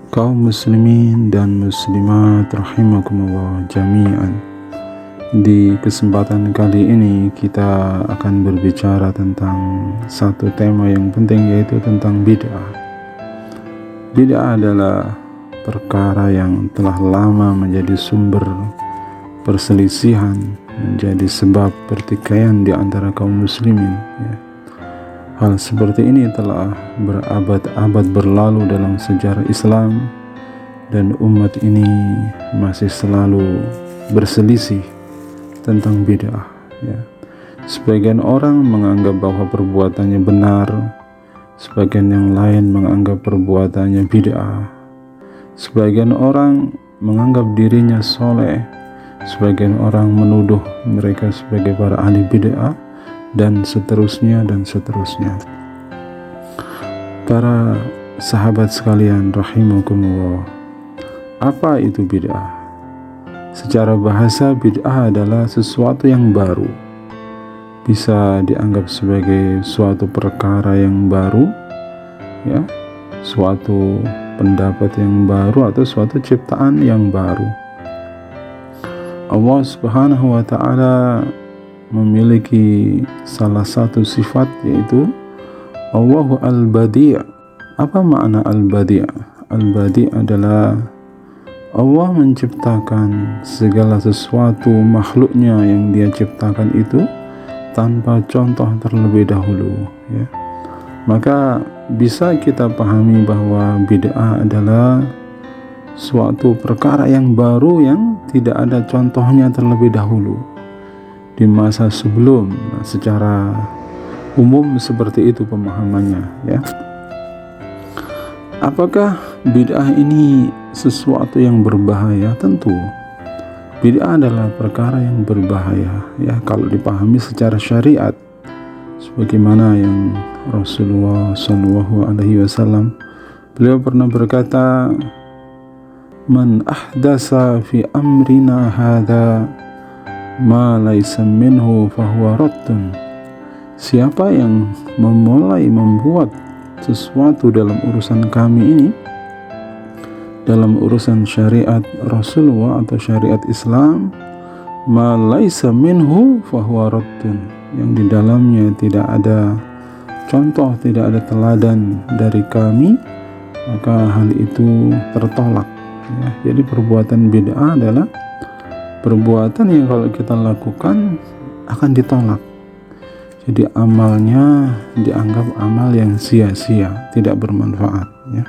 Kaum muslimin dan muslimat rahimakumullah jami'an. Di kesempatan kali ini kita akan berbicara tentang satu tema yang penting, yaitu tentang bid'ah. Bid'ah adalah perkara yang telah lama menjadi sumber perselisihan, menjadi sebab pertikaian di antara kaum muslimin, ya. Hal seperti ini telah berabad-abad berlalu dalam sejarah Islam, dan umat ini masih selalu berselisih tentang bid'ah, ya. Sebagian orang menganggap bahwa perbuatannya benar, sebagian yang lain menganggap perbuatannya bid'ah. Sebagian orang menganggap dirinya soleh, sebagian orang menuduh mereka sebagai para ahli bid'ah, dan seterusnya dan seterusnya. Para sahabat sekalian rahimakumullah, apa itu bid'ah? Secara bahasa, bid'ah adalah sesuatu yang baru. Bisa dianggap sebagai suatu perkara yang baru, ya, suatu pendapat yang baru atau suatu ciptaan yang baru. Allah Subhanahu wa ta'ala memiliki salah satu sifat, yaitu Allahu al-Badi'. Apa makna al-Badi'? Al-Badi' adalah Allah menciptakan segala sesuatu makhluknya yang dia ciptakan itu tanpa contoh terlebih dahulu, ya. Maka bisa kita pahami bahwa bid'ah adalah suatu perkara yang baru yang tidak ada contohnya terlebih dahulu di masa sebelum. Secara umum seperti itu pemahamannya, ya. Apakah bid'ah ini sesuatu yang berbahaya? Tentu bid'ah adalah perkara yang berbahaya, ya, kalau dipahami secara syariat, sebagaimana yang Rasulullah SAW, beliau pernah berkata, man ahdasa fi amrina hadha ma laysa minhu fahuwa raddun. Siapa yang membuat sesuatu dalam urusan kami ini, dalam urusan syariat Rasulullah atau syariat Islam, ma laysa minhu fahuwa raddun, yang di dalamnya tidak ada contoh, tidak ada teladan dari kami, maka hal itu tertolak, ya. Jadi perbuatan bid'ah adalah perbuatan yang kalau kita lakukan akan ditolak. Jadi amalnya dianggap amal yang sia-sia, tidak bermanfaat, ya.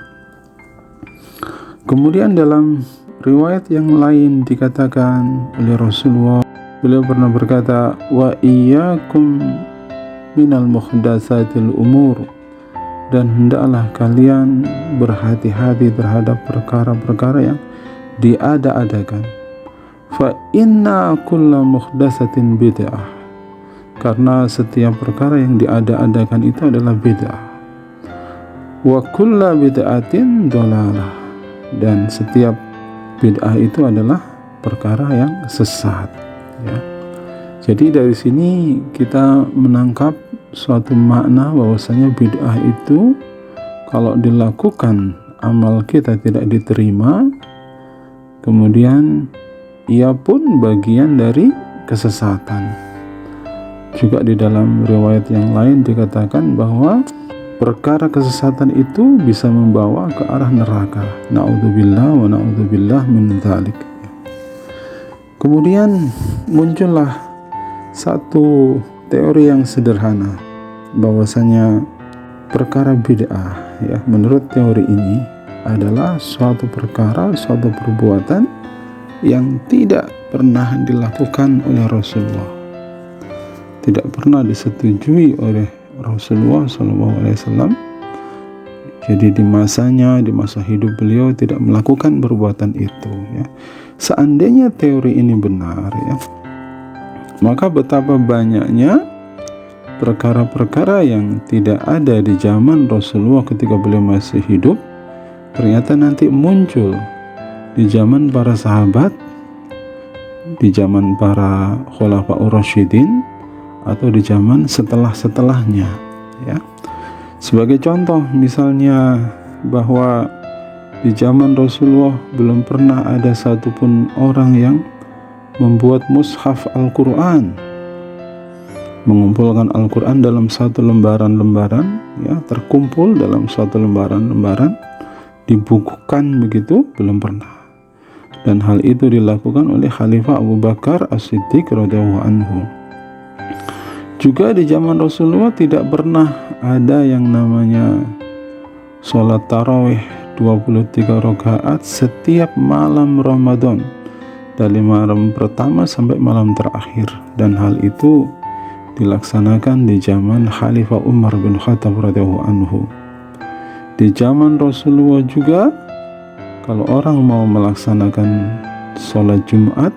Kemudian dalam riwayat yang lain dikatakan oleh Rasulullah, beliau pernah berkata, wa iyyakum minal muhdatsatil umur, dan hendaklah kalian berhati-hati terhadap perkara-perkara yang diada-adakan. Fa inna kulla muhdatsatin bid'ah, karena setiap perkara yang diada-adakan itu adalah bid'ah. Wa kulla bid'atin dhalalah, dan setiap bid'ah itu adalah perkara yang sesat, ya. Jadi dari sini kita menangkap suatu makna bahwasanya bid'ah itu kalau dilakukan amal kita tidak diterima, kemudian ia pun bagian dari kesesatan. Juga di dalam riwayat yang lain dikatakan bahwa perkara kesesatan itu bisa membawa ke arah neraka. Na'udzubillah wa na'udzubillah min dzalik. Kemudian muncullah satu teori yang sederhana, bahwasanya perkara bid'ah, ya, menurut teori ini adalah suatu perkara, suatu perbuatan yang tidak pernah dilakukan oleh Rasulullah, tidak pernah disetujui oleh Rasulullah SAW. Jadi di masanya, di masa hidup beliau tidak melakukan perbuatan itu, ya. Seandainya teori ini benar, ya, maka betapa banyaknya perkara-perkara yang tidak ada di zaman Rasulullah ketika beliau masih hidup, ternyata nanti muncul di zaman para sahabat, di zaman para khulafaur rasyidin, atau di zaman setelahnya, ya. Sebagai contoh misalnya bahwa Di zaman Rasulullah belum pernah ada satupun orang yang membuat mushaf Al-Quran, mengumpulkan Al-Quran dalam satu lembaran-lembaran, ya, terkumpul dalam satu lembaran-lembaran, dibukukan begitu, belum pernah. Dan hal itu dilakukan oleh Khalifah Abu Bakar As-Siddiq radhiyallahu anhu. Juga di zaman Rasulullah tidak pernah ada yang namanya sholat tarawih 23 rakaat setiap malam Ramadan, dari malam pertama sampai malam terakhir. Dan hal itu dilaksanakan di zaman Khalifah Umar bin Khattab radhiyallahu anhu. Di zaman Rasulullah juga, kalau orang mau melaksanakan sholat Jumat,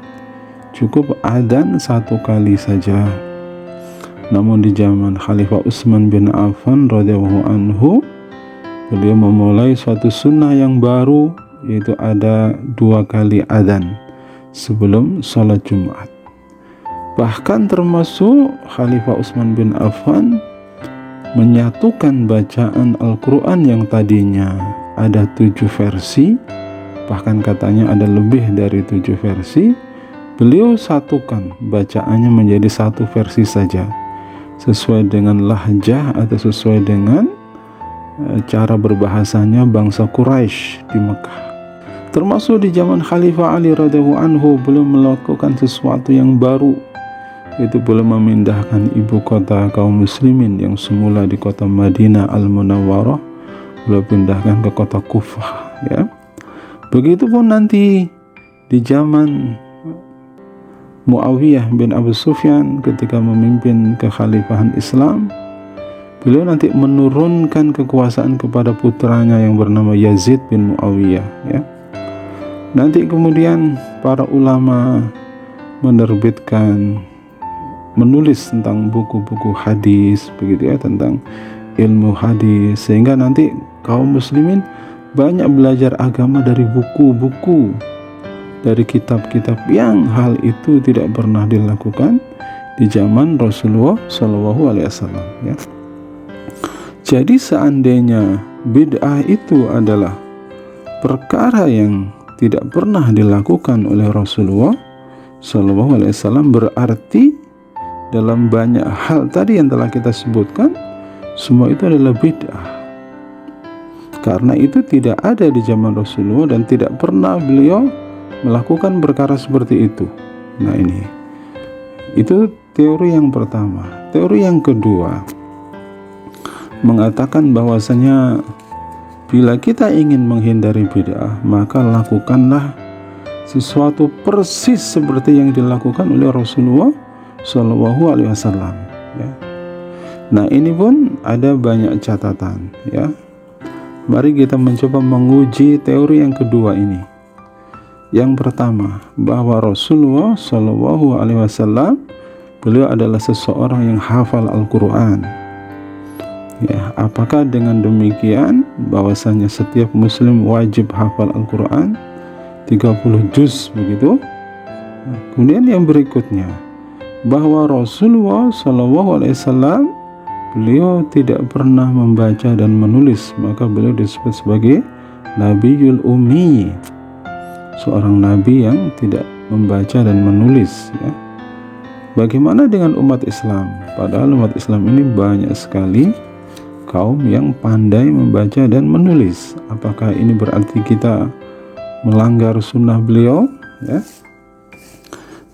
cukup adzan satu kali saja. Namun di zaman Khalifah Utsman bin Affan radhiyallahu anhu, beliau memulai suatu sunnah yang baru, yaitu ada 2 kali adzan sebelum sholat Jumat. Bahkan termasuk Khalifah Utsman bin Affan menyatukan bacaan Al-Quran yang tadinya ada 7 versi, bahkan katanya ada lebih dari 7 versi, beliau satukan bacaannya menjadi 1 versi saja, sesuai dengan lahjah atau sesuai dengan cara berbahasanya bangsa Quraisy di Mekah. Termasuk di zaman Khalifah Ali radhiyallahu anhu, beliau melakukan sesuatu yang baru, yaitu beliau memindahkan ibu kota kaum muslimin yang semula di kota Madinah Al-Munawwarah, beliau pindahkan ke kota Kufah, ya. Begitupun nanti di zaman Muawiyah bin Abu Sufyan ketika memimpin kekhalifahan Islam, beliau nanti menurunkan kekuasaan kepada putranya yang bernama Yazid bin Muawiyah, ya. Nanti kemudian para ulama menulis tentang buku-buku hadis, begitu ya, tentang ilmu hadis, sehingga nanti kaum muslimin banyak belajar agama dari buku-buku, dari kitab-kitab, yang hal itu tidak pernah dilakukan di zaman Rasulullah SAW, ya. Jadi seandainya bid'ah itu adalah perkara yang tidak pernah dilakukan oleh Rasulullah SAW, berarti dalam banyak hal tadi yang telah kita sebutkan, semua itu adalah bid'ah. Karena itu tidak ada di zaman Rasulullah dan tidak pernah beliau melakukan perkara seperti itu. Nah, itu teori yang pertama. Teori yang kedua mengatakan bahwasanya bila kita ingin menghindari bid'ah, maka lakukanlah sesuatu persis seperti yang dilakukan oleh Rasulullah SAW, ya. Nah, ini pun ada banyak catatan, ya. Mari kita mencoba menguji teori yang kedua ini. Yang pertama, bahwa Rasulullah SAW beliau adalah seseorang yang hafal Al-Quran, ya. Apakah dengan demikian bahwasanya setiap muslim wajib hafal Al-Quran 30 juz begitu? Nah, kemudian yang berikutnya, bahwa Rasulullah SAW beliau tidak pernah membaca dan menulis, maka beliau disebut sebagai Nabiyul Ummi, seorang nabi yang tidak membaca dan menulis, ya. Bagaimana dengan umat Islam? Padahal umat Islam ini banyak sekali kaum yang pandai membaca dan menulis. Apakah ini berarti kita melanggar sunnah beliau, ya?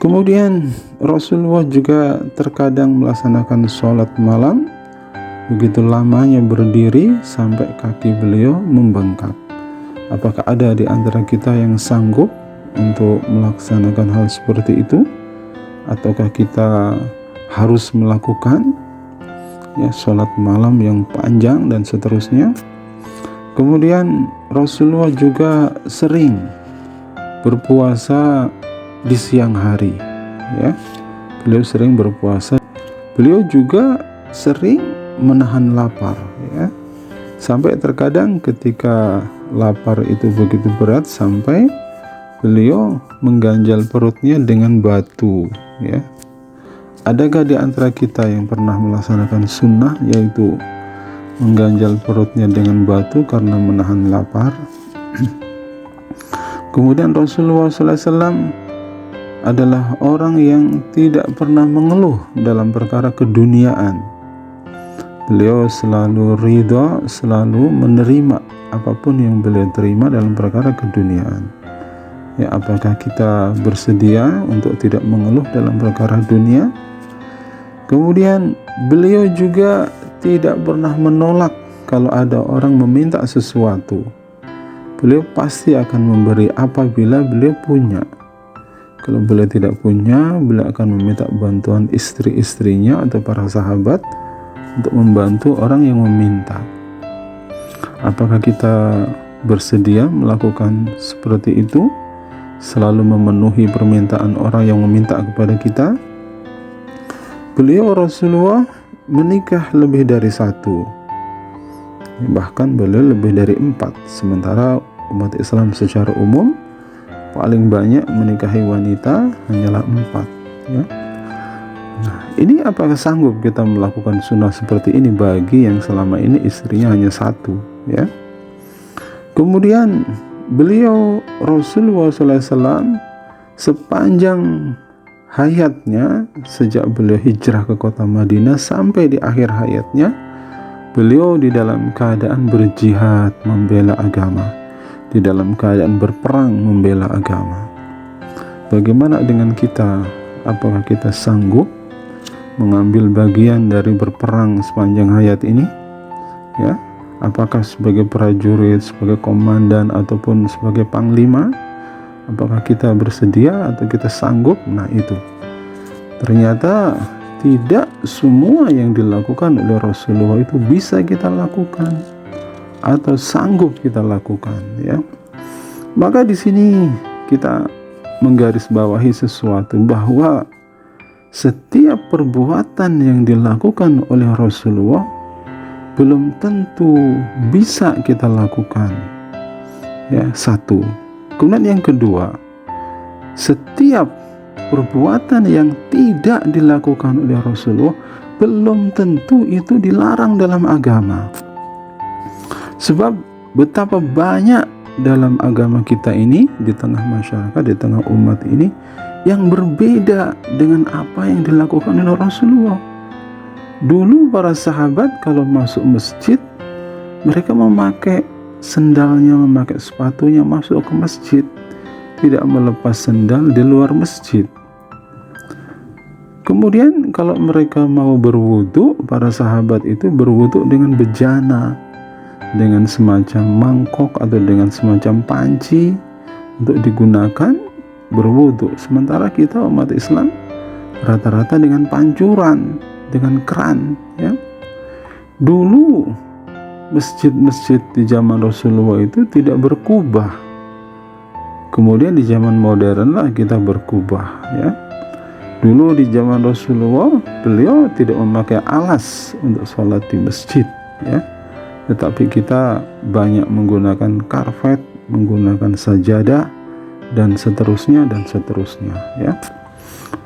Kemudian Rasulullah juga terkadang melaksanakan sholat malam, begitu lamanya berdiri sampai kaki beliau membengkak. Apakah ada di antara kita yang sanggup untuk melaksanakan hal seperti itu? Ataukah kita harus melakukan, ya, sholat malam yang panjang dan seterusnya? Kemudian Rasulullah juga sering berpuasa di siang hari, ya. Beliau sering berpuasa. Beliau juga sering menahan lapar, ya. Sampai terkadang ketika lapar itu begitu berat sampai beliau mengganjal perutnya dengan batu, ya. Adakah di antara kita yang pernah melaksanakan sunnah, yaitu mengganjal perutnya dengan batu karena menahan lapar? Kemudian Rasulullah SAW adalah orang yang tidak pernah mengeluh dalam perkara keduniaan. Beliau selalu ridha, selalu menerima apapun yang beliau terima dalam perkara keduniaan. Ya, apakah kita bersedia untuk tidak mengeluh dalam perkara dunia? Kemudian beliau juga tidak pernah menolak kalau ada orang meminta sesuatu. Beliau pasti akan memberi apabila beliau punya. Kalau beliau tidak punya, beliau akan meminta bantuan istri-istrinya atau para sahabat untuk membantu orang yang meminta. Apakah kita bersedia melakukan seperti itu? Selalu memenuhi permintaan orang yang meminta kepada kita? Beliau Rasulullah menikah lebih dari satu, bahkan beliau lebih dari 4, sementara umat Islam secara umum paling banyak menikahi wanita hanyalah 4, ya. Nah, ini apakah sanggup kita melakukan sunnah seperti ini bagi yang selama ini istrinya hanya 1, ya? Kemudian beliau Rasulullah SAW sepanjang hayatnya, sejak beliau hijrah ke kota Madinah sampai di akhir hayatnya, beliau di dalam keadaan berjihad membela agama, di dalam keadaan berperang membela agama. Bagaimana dengan kita? Apakah kita sanggup mengambil bagian dari berperang sepanjang hayat ini? Ya, apakah sebagai prajurit, sebagai komandan ataupun sebagai panglima? Apakah kita bersedia atau kita sanggup? Nah, itu ternyata tidak semua yang dilakukan oleh Rasulullah itu bisa kita lakukan atau sanggup kita lakukan, ya. Maka di sini kita menggarisbawahi sesuatu bahwa setiap perbuatan yang dilakukan oleh Rasulullah belum tentu bisa kita lakukan, ya, satu. Kemudian yang kedua, setiap perbuatan yang tidak dilakukan oleh Rasulullah belum tentu itu dilarang dalam agama. Sebab betapa banyak dalam agama kita ini, di tengah masyarakat, di tengah umat ini, yang berbeda dengan apa yang dilakukan oleh Rasulullah. Dulu para sahabat kalau masuk masjid, mereka memakai sendalnya, memakai sepatunya masuk ke masjid, tidak melepas sendal di luar masjid. Kemudian kalau mereka mau berwudu, para sahabat itu berwudu dengan bejana, dengan semacam mangkok atau dengan semacam panci untuk digunakan berwudu. Sementara kita umat Islam rata-rata dengan pancuran, dengan keran, ya. Dulu masjid-masjid di zaman Rasulullah itu tidak berkubah. Kemudian di zaman modern lah kita berkubah, ya. Dulu di zaman Rasulullah beliau tidak memakai alas untuk sholat di masjid, ya. Tetapi kita banyak menggunakan karpet, menggunakan sajadah dan seterusnya dan seterusnya, ya.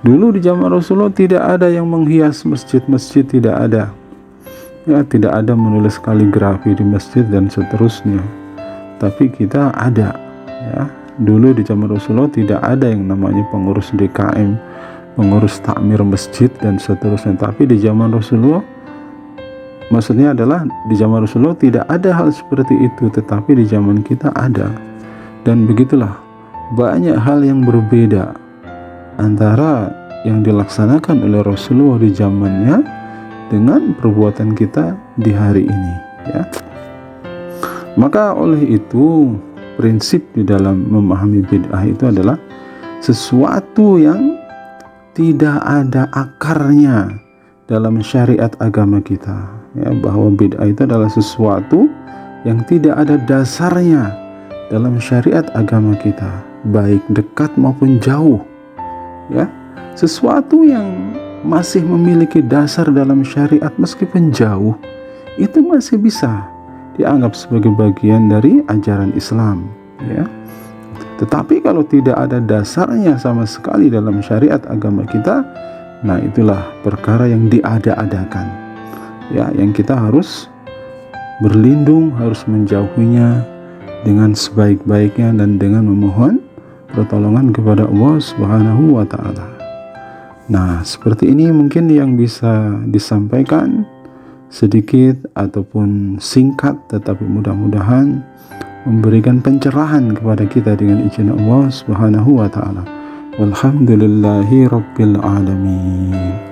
Dulu di zaman Rasulullah tidak ada yang menghias masjid-masjid, tidak ada. Ya, tidak ada menulis kaligrafi di masjid dan seterusnya. Tapi kita ada, ya. Dulu di zaman Rasulullah tidak ada yang namanya pengurus DKM, pengurus takmir masjid dan seterusnya. Tapi di zaman Rasulullah, maksudnya adalah di zaman Rasulullah tidak ada hal seperti itu, tetapi di zaman kita ada. Dan begitulah banyak hal yang berbeda antara yang dilaksanakan oleh Rasulullah di zamannya dengan perbuatan kita di hari ini, ya. Maka oleh itu prinsip di dalam memahami bid'ah itu adalah sesuatu yang tidak ada akarnya dalam syariat agama kita, ya, bahwa bid'ah itu adalah sesuatu yang tidak ada dasarnya dalam syariat agama kita, baik dekat maupun jauh, ya. Sesuatu yang masih memiliki dasar dalam syariat meskipun jauh, itu masih bisa dianggap sebagai bagian dari ajaran Islam, ya. Tetapi kalau tidak ada dasarnya sama sekali dalam syariat agama kita, nah itulah perkara yang diada-adakan, ya, yang kita harus berlindung, harus menjauhinya dengan sebaik-baiknya dan dengan memohon pertolongan kepada Allah Subhanahu wa taala. Nah, seperti ini mungkin yang bisa disampaikan, sedikit ataupun singkat, tetapi mudah-mudahan memberikan pencerahan kepada kita dengan izin Allah Subhanahu wa taala. Walhamdulillahi rabbil alamin.